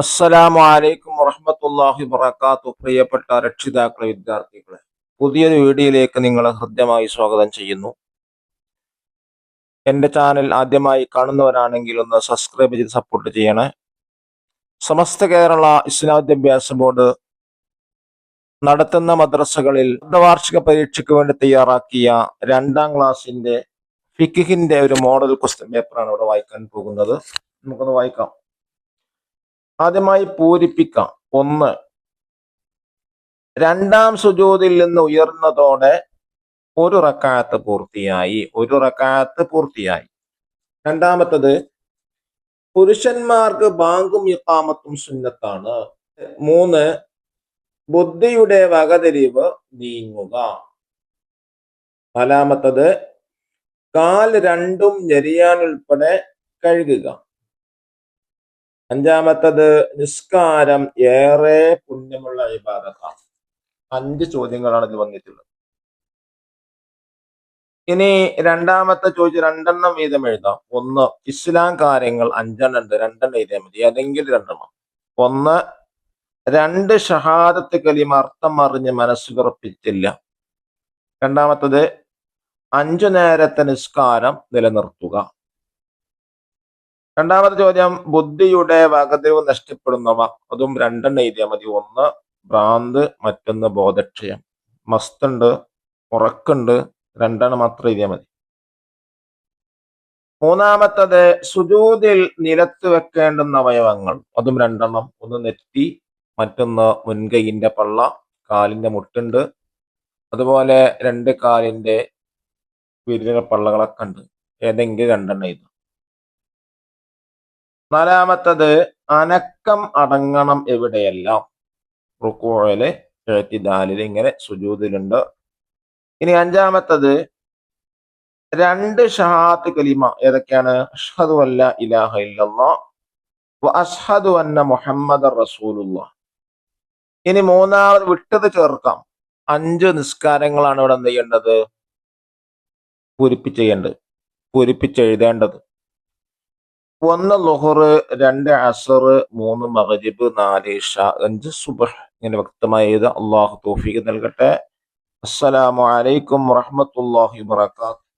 അസ്സലാമു അലൈക്കും വറഹ്മത്തുള്ളാഹി വബറകാതുഹു. പ്രിയപ്പെട്ട രക്ഷിതാക്കളെ, വിദ്യാർത്ഥികളെ, പുതിയൊരു വീഡിയോയിലേക്ക് നിങ്ങളെ ഹൃദ്യമായി സ്വാഗതം ചെയ്യുന്നു. എൻ്റെ ചാനൽ ആദ്യമായി കാണുന്നവരാണെങ്കിൽ ഒന്ന് സബ്സ്ക്രൈബ് ചെയ്ത് സപ്പോർട്ട് ചെയ്യണേ. സമസ്ത കേരള ഇസ്ലാം വിദ്യാഭ്യാസ ബോർഡ് നടത്തുന്ന മദ്രസകളിൽ അർദ്ധവാർഷിക പരീക്ഷയ്ക്ക് വേണ്ടി തയ്യാറാക്കിയ 2ാം ക്ലാസ്സിന്റെ ഫിഖിന്റെ ഒരു മോഡൽ ക്വസ്റ്റ്യൻ പേപ്പറാണ് ഇവിടെ വായിക്കാൻ പോകുന്നത്. നമുക്കൊന്ന് വായിക്കാം. ആദ്യമായി പൂരിപ്പിക്കാം. 1. 2ാം സുജൂദിൽ നിന്ന് ഉയർന്നതോടെ ഒരു റക്അത്ത് പൂർത്തിയായി. രണ്ടാമത്തത്, പുരുഷന്മാർക്ക് ബാങ്കും ഇഖാമത്തും സുന്നത്താണ്. 3. ബുദ്ധിയുടെ വകതിരിവ് നീങ്ങുക. 4. കാൽ രണ്ടും ഞെരിയാനുൾപ്പെടെ കഴുകുക. 5. നിസ്കാരം ഏറെ പുണ്യമുള്ള ഇബാദത്താണ്. 5 ചോദ്യങ്ങളാണ് ഇത് വന്നിട്ടുള്ളത്. ഇനി രണ്ടാമത്തെ ചോദ്യം 2 വീതം എഴുതാം. 1. ഇസ്ലാം കാര്യങ്ങൾ 5 ഉണ്ട്, 2 എഴുതിയാൽ മതി, ഏതെങ്കിലും 2. 1. 2 ഷഹാദത്ത് കലിമ അർത്ഥം അറിഞ്ഞ് മനസ്സുറപ്പിച്ചില്ല. രണ്ടാമത്തത്, 5 നേരത്തെ നിസ്കാരം നിലനിർത്തുക. രണ്ടാമത്തെ ചോദ്യം, ബുദ്ധിയുടെ വകതിരിവ് നഷ്ടപ്പെടുന്നവ. അതും 2 എഴുതിയാൽ മതി. 1 ഭ്രാന്ത്, മറ്റൊന്ന് ബോധക്ഷയം. മസ്തുണ്ട്, ഉറക്കുണ്ട്, 2 മാത്രം എഴുതിയാൽ മതി. മൂന്നാമത്തത്, സുജൂദിൽ നിലത്ത് വെക്കേണ്ടുന്ന അവയവങ്ങൾ. അതും 2. 1 നെറ്റി, മറ്റൊന്ന് മുൻകൈയിന്റെ പള്ള, കാലിന്റെ മുട്ടുണ്ട്, അതുപോലെ 2 കാലിന്റെ വിരലുകൾ പള്ളകളൊക്കെ ഉണ്ട്, ഏതെങ്കിലും 2 എഴുതാം. നാലാമത്തത്, അനക്കം അടങ്ങണം എവിടെയെല്ലാം. റുകൂഇല്, ഇഅ്തിദാലില്, ഇങ്ങനെ സുജൂദിലുണ്ട്. ഇനി 5. 2 ഷഹാദത്ത് കലിമ ഏതൊക്കെയാണ്? അഷ്ഹദു അല്ലാ ഇലാഹ ഇല്ലല്ലാഹ് വ അഷ്ഹദു അന്ന മുഹമ്മദർ റസൂലുള്ളാഹ്. ഇനി 3 വിട്ടത് ചേർക്കാം. 5 നിസ്കാരങ്ങളാണ് ഇവിടെ എന്ത് ചെയ്യേണ്ടത്? പൂരിപ്പിച്ചെഴുതേണ്ടത്. 1 ളുഹർ, 2 അസർ, 3 മഗ്രിബ്, 4 ഇശാ, 5 സുബ്ഹ്. ഇങ്ങനെ വ്യക്തമായി എഴുതുക. അല്ലാഹു തൗഫീഖ് നൽകട്ടെ. അസ്സലാമു അലൈക്കും വറഹ്മത്തുള്ളാഹി വബറകാതുഹു.